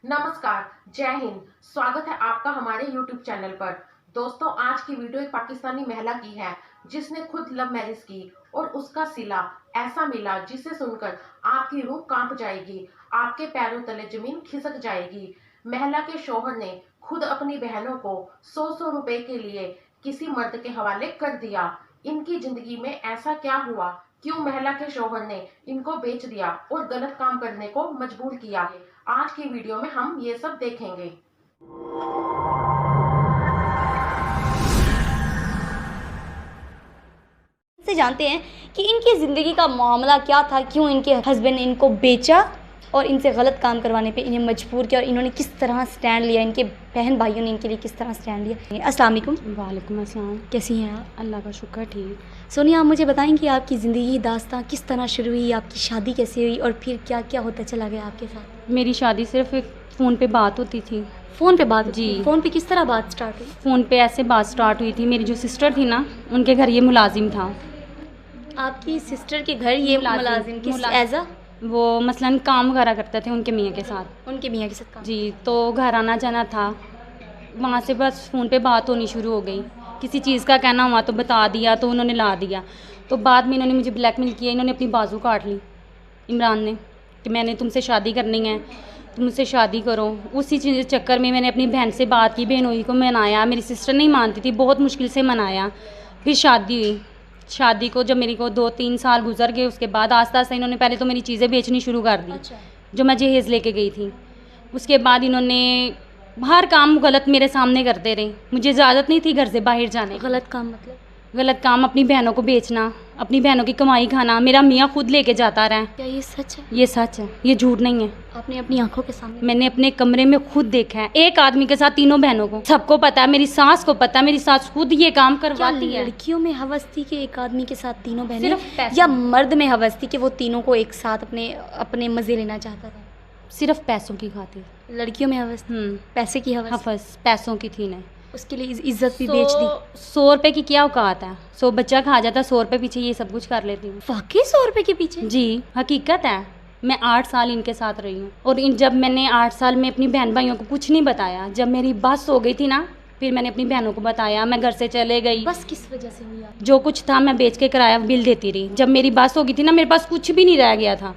नमस्कार, जय हिंद। स्वागत है आपका हमारे YouTube चैनल पर। दोस्तों, आज की वीडियो एक पाकिस्तानी महिला की है जिसने खुद लव मैरिज की और उसका सिला ऐसा मिला जिसे सुनकर आपकी रूह कांप जाएगी, आपके पैरों तले जमीन खिसक जाएगी। महिला के शौहर ने खुद अपनी बहनों को 100 रुपए के लिए किसी मर्द के हवाले कर दिया। इनकी जिंदगी में ऐसा क्या हुआ, क्यों महिला के शौहर ने इनको बेच दिया और गलत काम करने को मजबूर किया, आज की वीडियो में हम ये सब देखेंगे। से जानते हैं कि इनकी ज़िंदगी का मामला क्या था, क्यों इनके हस्बैंड ने इनको बेचा और इनसे गलत काम करवाने पे इन्हें मजबूर किया और इन्होंने किस तरह स्टैंड लिया, इनके बहन भाइयों ने इनके लिए किस तरह स्टैंड लिया। अस्सलाम वालेकुम। वालेकुम अस्सलाम। कैसी हैं आप? अल्लाह का शुक्र, ठीक। सोनिया, आप मुझे बताएं कि आपकी ज़िंदगी दास्तां किस तरह शुरू हुई, आपकी शादी कैसे हुई और फिर क्या क्या होता चला गया आपके साथ? मेरी शादी सिर्फ एक फ़ोन पे बात होती थी। फ़ोन पे बात? जी। फ़ोन पे किस तरह बात स्टार्ट हुई? फ़ोन पे ऐसे बात स्टार्ट हुई थी। मेरी जो सिस्टर थी ना, उनके घर ये मुलाजिम था। आपकी सिस्टर के घर ये मुलाजिम किस एज अ? वो मसलन काम वगैरह करते थे उनके मियाँ के साथ। उनके मियाँ के साथ काम? जी। तो घर आना जाना था, वहाँ से बस फ़ोन पे बात होनी शुरू हो गई। किसी चीज़ का कहना हुआ तो बता दिया, तो उन्होंने ला दिया। तो बाद में इन्होंने मुझे ब्लैकमेल किया, इन्होंने अपनी बाजू काट ली इमरान ने कि मैंने तुमसे शादी करनी है, तुम मुझसे शादी करो। उसी चक्कर में मैंने अपनी बहन से बात की, बहनोई को मनाया। मेरी सिस्टर नहीं मानती थी, बहुत मुश्किल से मनाया। फिर शादी हुई। शादी को जब मेरी को 2-3 साल गुजर गए, उसके बाद आस्ता आस्ता इन्होंने पहले तो मेरी चीज़ें बेचनी शुरू कर दी। अच्छा। जो मैं जहेज़ लेके गई थी। उसके बाद इन्होंने हर काम गलत मेरे सामने करते रहे। मुझे इजाज़त नहीं थी घर से बाहर जाने की। गलत काम मतलब? गलत काम, अपनी बहनों को बेचना, अपनी बहनों की कमाई खाना। मेरा मियाँ खुद लेके जाता रहा। क्या ये सच है? ये सच है, ये झूठ नहीं है। आपने अपनी आंखों के सामने? मैंने अपने कमरे में खुद देखा है, एक आदमी के साथ तीनों बहनों को। सबको पता है, मेरी सास को पता है, मेरी सास खुद ये काम करवाती है। लड़कियों में हवस थी कि एक आदमी के साथ तीनों बहनें, सिर्फ पैसे। या मर्द में हवस थी कि वो तीनों को एक साथ अपने मज़े लेना चाहता था? सिर्फ पैसों की खातिर। लड़कियों में हवस थी, पैसे की हवस? हवस पैसों की थी नहीं। उसके लिए इज्जत भी बेच दी। 100 रुपए की क्या औकात है? 100 बच्चा खा जाता, 100 रुपए पीछे ये सब कुछ कर लेती हूँ। वाकई 100 रुपए के पीछे? जी, हकीकत है। मैं 8 साल इनके साथ रही हूँ और जब मैंने 8 साल में अपनी बहन भाइयों को कुछ नहीं बताया, जब मेरी बस हो गई थी ना, फिर मैंने अपनी बहनों को बताया। मैं घर से चले गई। बस किस वजह से हुई? जो कुछ था मैं बेच के किराया बिल देती रही। जब मेरी बस हो गई थी ना, मेरे पास कुछ भी नहीं रह गया था।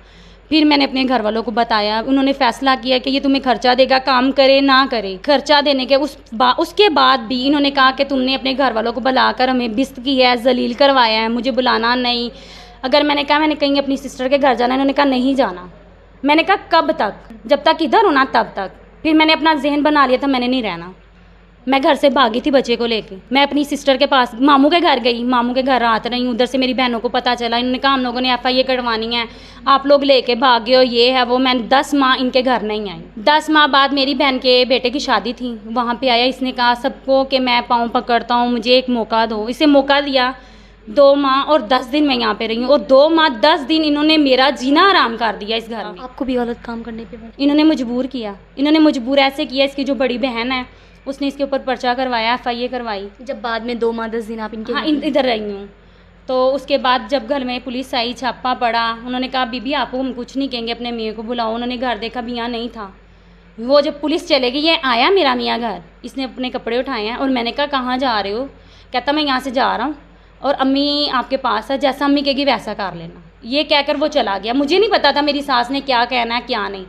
फिर मैंने अपने घर वालों को बताया। उन्होंने फैसला किया कि ये तुम्हें खर्चा देगा, काम करे ना करे। खर्चा देने के उसके बाद भी इन्होंने कहा कि तुमने अपने घर वालों को बुलाकर हमें बिस्त किया है, जलील करवाया है, मुझे बुलाना नहीं। अगर मैंने कहा मैंने कहीं अपनी सिस्टर के घर जाना, इन्होंने कहा नहीं जाना। मैंने कहा कब तक? जब तक इधर हो ना तब तक। फिर मैंने अपना जहन बना लिया था, मैंने नहीं रहना। मैं घर से भागी थी बच्चे को लेके। मैं अपनी सिस्टर के पास मामू के घर गई, मामू के घर रात रही। उधर से मेरी बहनों को पता चला, इन्होंने कहा हम लोगों ने FIA कटवानी है, आप लोग लेके भागे हो, ये है वो। मैं 10 माह इनके घर नहीं आई। 10 माह बाद मेरी बहन के बेटे की शादी थी, वहाँ पे आया। इसने कहा सबको कि मैं पाँव पकड़ता हूँ, मुझे एक मौका दो। इसे मौका दिया। 2 माह और 10 दिन मैं यहाँ पे रही हूँ और 2 माह 10 दिन इन्होंने मेरा जीना आराम कर दिया इस घर में। आपको भी गलत काम करने पे इन्होंने मजबूर किया। इन्होंने मजबूर ऐसे किया, इसकी जो बड़ी बहन है उसने इसके ऊपर पर्चा करवाया, FIA करवाई। जब बाद में 2 माह 10 दिन आप इनके? हाँ, इधर रही हूँ। तो उसके बाद जब घर में पुलिस आई, छापा पड़ा। उन्होंने कहा बीबी आपको हम कुछ नहीं कहेंगे, अपने मियाँ को बुलाओ। उन्होंने घर देखा, मियाँ नहीं था। वो जब पुलिस चले गई, ये आया मेरा मियाँ घर, इसने अपने कपड़े उठाए हैं और मैंने कहा कहाँ जा रहे हो? कहता मैं यहाँ से जा रहा हूँ और अम्मी आपके पास है, जैसा अम्मी कहेगी वैसा कर लेना। ये कहकर वो चला गया। मुझे नहीं पता था मेरी सास ने क्या कहना है क्या नहीं।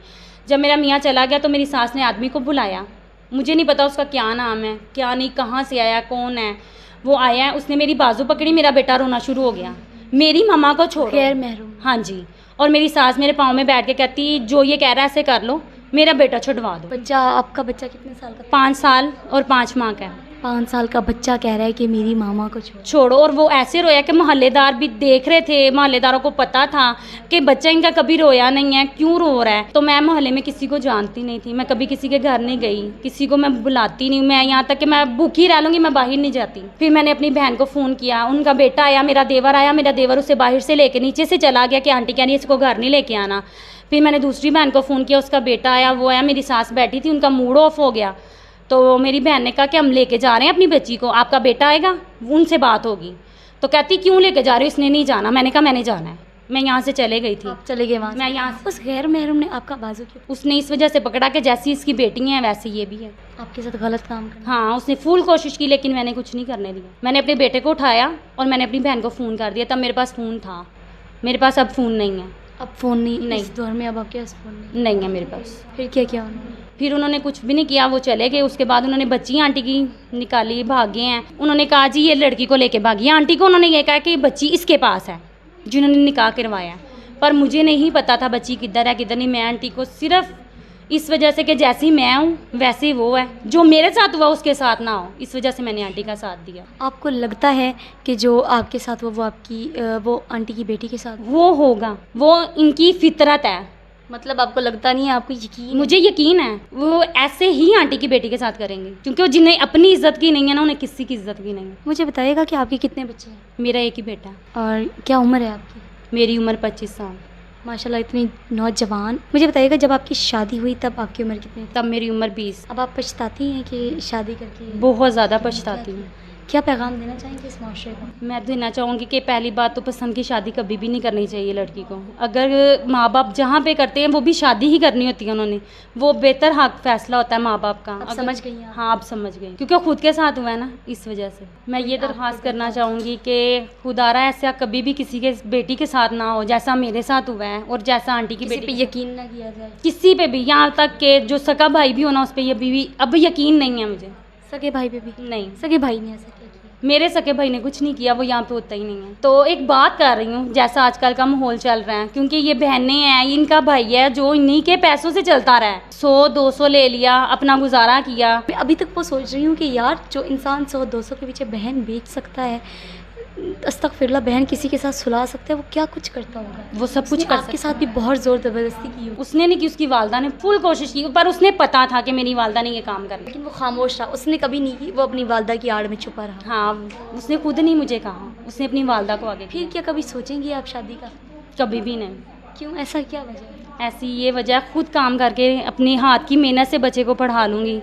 जब मेरा मियाँ चला गया तो मेरी सास ने आदमी को बुलाया। मुझे नहीं पता उसका क्या नाम है क्या नहीं, कहाँ से आया, कौन है। वो आया, उसने मेरी बाजू पकड़ी, मेरा बेटा रोना शुरू हो गया। मेरी मम्मा को छोड़ो। गैर महरूम? हाँ जी। और मेरी सास मेरे पाँव में बैठ के कहती जो ये कह रहा है ऐसे कर लो, मेरा बेटा छुड़वा दो। बच्चा, आपका बच्चा कितने साल का? 5 साल और 5 माह का है। 5 साल का बच्चा कह रहा है कि मेरी मामा को छोड़ो। और वो ऐसे रोया कि मोहल्लेदार भी देख रहे थे, मोहल्लेदारों को पता था कि बच्चा इनका कभी रोया नहीं है, क्यों रो रहा है। तो मैं मोहल्ले में किसी को जानती नहीं थी, मैं कभी किसी के घर नहीं गई, किसी को मैं बुलाती नहीं। मैं यहाँ तक कि मैं भूखी रह लूँगी, मैं बाहर नहीं जाती। फिर मैंने अपनी बहन को फ़ोन किया, उनका बेटा आया, मेरा देवर आया। मेरा देवर उसे बाहर से लेके नीचे से चला गया कि आंटी कह रही है इसको घर नहीं लेके आना। फिर मैंने दूसरी बहन को फ़ोन किया, उसका बेटा आया, वो आया। मेरी सास बैठी थी, उनका मूड ऑफ हो गया। तो मेरी बहन ने कहा कि हम लेके जा रहे हैं अपनी बच्ची को, आपका बेटा आएगा, उनसे बात होगी। तो कहती क्यों लेके जा रही हो, इसने नहीं जाना। मैंने कहा मैंने जाना है। मैं यहाँ से चले गई थी। आप चले गए वहाँ मैं से। यहाँ से उस गैर महरम ने आपका बाजू क्यों? उसने इस वजह से पकड़ा कि जैसी इसकी बेटी है वैसे ये भी है। आपके साथ गलत काम करना। हाँ, उसने फुल कोशिश की लेकिन मैंने कुछ नहीं करने दिया। मैंने अपने बेटे को उठाया और मैंने अपनी बहन को फ़ोन कर दिया। तब मेरे पास फ़ोन था, मेरे पास अब फ़ोन नहीं है। अब फ़ोन नहीं, इस नहीं। दौर में अब आपके पास फ़ोन नहीं। नहीं है मेरे पास। फिर क्या किया उन्होंने? फिर उन्होंने कुछ भी नहीं किया, वो चले गए। उसके बाद उन्होंने बच्ची आंटी की निकाली, भाग गए हैं। उन्होंने कहा जी ये लड़की को लेके भागी। आंटी को उन्होंने ये कहा कि बच्ची इसके पास है जिन्होंने निकाह करवाया, पर मुझे नहीं पता था बच्ची किधर है किधर नहीं। मैं आंटी को सिर्फ इस वजह से कि जैसी मैं हूँ वैसे वो है, जो मेरे साथ हुआ उसके साथ ना हो, इस वजह से मैंने आंटी का साथ दिया। आपको लगता है कि जो आपके साथ हुआ वो आपकी वो आंटी की बेटी के साथ? वो होगा, वो इनकी फितरत है। मतलब आपको लगता नहीं है, आपको यकीन है? मुझे यकीन है वो ऐसे ही आंटी की बेटी के साथ करेंगे, क्योंकि वो जिन्हें अपनी इज्जत की नहीं है ना, उन्हें किसी की इज्जत की नहीं है। मुझे बताइएगा कि आपके कितने बच्चे हैं? मेरा एक ही बेटा है। और क्या उम्र है आपकी? मेरी उम्र 25 साल। माशाल्लाह इतनी नौजवान। मुझे बताइएगा जब आपकी शादी हुई तब आपकी उम्र कितनी थी? तब मेरी उम्र 20। अब आप पछताती हैं कि शादी करके? बहुत ज़्यादा पछताती हूँ। क्या पैगाम देना चाहेंगे इस माशरे को? मैं देना चाहूँगी कि पहली बात तो पसंद की शादी कभी भी नहीं करनी चाहिए लड़की को। अगर माँ बाप जहाँ पे करते हैं वो भी शादी ही करनी होती है उन्होंने, वो बेहतर हक फैसला होता है माँ बाप का। अब समझ गई हैं आप? हाँ, अब समझ गई, क्योंकि वो खुद के साथ हुआ है ना, इस वजह से। मैं ये दरख्वास्त करना चाहूँगी कि खुदारा ऐसा कभी भी किसी के बेटी के साथ ना हो जैसा मेरे साथ हुआ है और जैसा आंटी की किसी बेटी पे यकीन ना किया जाए। किसी पे भी, यहाँ तक कि जो सका भाई भी होना उस पर अभी भी अब यकीन नहीं है मुझे। सगे भाई पे भी? नहीं, सगे भाई ने ऐसा क्या किया? मेरे सके भाई ने कुछ नहीं किया, वो यहाँ पे होता ही नहीं है। तो एक बात कर रही हूँ, जैसा आजकल का माहौल चल रहा है, क्योंकि ये बहनें हैं, इनका भाई है जो इन्हीं के पैसों से चलता रहा है, 100-200 ले लिया, अपना गुजारा किया। मैं अभी तक वो सोच रही हूँ कि यार जो इंसान 100-200 के पीछे बहन बेच सकता है, अस्तगफिरुल्लाह, बहन किसी के साथ सुलह सकता है, वो क्या कुछ करता होगा। वो सब कुछ उसने कर आपके सकता साथ भी बहुत ज़ोर ज़बरदस्ती की हो। उसने नहीं की, उसकी वालदा ने फुल कोशिश की, पर उसने पता था कि मेरी वालदा ने ये काम करना। लेकिन वो खामोश रहा, उसने कभी नहीं की, वो अपनी वालदा की आड़ में छुपा रहा। हाँ, उसने खुद नहीं मुझे कहा, उसने अपनी वालदा को आगे फिर क्या कभी सोचेंगी आप शादी का? कभी भी नहीं। क्यों, ऐसा क्या वजह है? ऐसी ये वजह, खुद काम करके अपने हाथ की मेहनत से बच्चे को पढ़ा लूँगी,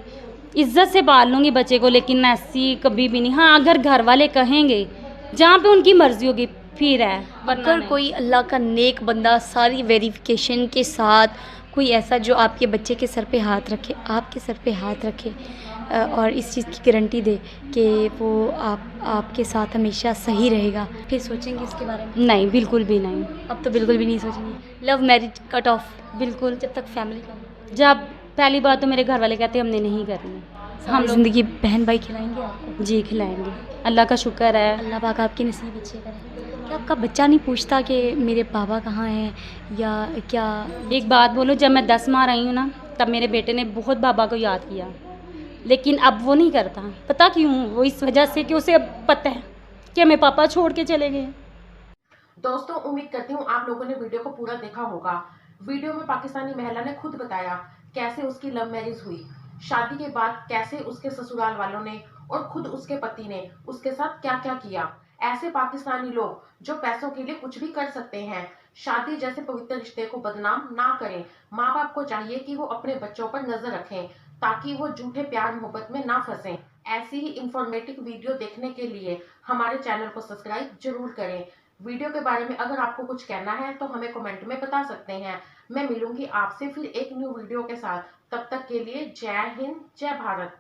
इज्जत से पाल लूँगी बच्चे को, लेकिन ऐसी कभी भी नहीं। हाँ, अगर घर वाले कहेंगे, जहाँ पे उनकी मर्जी होगी फिर है, वरना अगर नहीं। कोई अल्लाह का नेक बंदा सारी वेरिफिकेशन के साथ कोई ऐसा जो आपके बच्चे के सर पे हाथ रखे, आपके सर पे हाथ रखे और इस चीज़ की गारंटी दे कि वो आपके साथ हमेशा सही रहेगा, फिर सोचेंगे इसके बारे में? नहीं, बिल्कुल भी नहीं। अब तो बिल्कुल भी नहीं सोचेंगे। लव मैरिज कट ऑफ, बिल्कुल। जब तक फैमिली का। जब पहली बात तो मेरे घर वाले कहते हमने नहीं करनी, हम ज़िंदगी बहन भाई खिलाएंगे आपको? जी खिलाएंगे, अल्लाह का शुक्र है। अल्लाह पाक आपके नसीब अच्छे करें। क्या आपका बच्चा नहीं पूछता कि मेरे पापा कहाँ हैं या क्या? एक बात बोलो, जब मैं 10 माह रही हूँ ना, तब मेरे बेटे ने बहुत बाबा को याद किया, लेकिन अब वो नहीं करता। पता क्यों? वो इस वजह से कि उसे अब पता है कि हमें पापा छोड़ के चले गए। दोस्तों, उम्मीद करती हूँ आप लोगों ने वीडियो को पूरा देखा होगा। वीडियो में पाकिस्तानी महिला ने खुद बताया कैसे उसकी लव मैरिज हुई, शादी के बाद कैसे उसके ससुराल वालों ने और खुद उसके पति ने उसके साथ क्या क्या किया। ऐसे पाकिस्तानी लोग जो पैसों के लिए कुछ भी कर सकते हैं, शादी जैसे पवित्र रिश्ते को बदनाम ना करें। माँ बाप को चाहिए कि वो अपने बच्चों पर नजर रखें ताकि वो झूठे प्यार मोहब्बत में ना फंसें। ऐसी ही इंफॉर्मेटिव वीडियो देखने के लिए हमारे चैनल को सब्सक्राइब जरूर करें। वीडियो के बारे में अगर आपको कुछ कहना है तो हमें कमेंट में बता सकते हैं। मैं मिलूंगी आपसे फिर एक न्यू वीडियो के साथ। तब तक के लिए जय हिंद, जय भारत।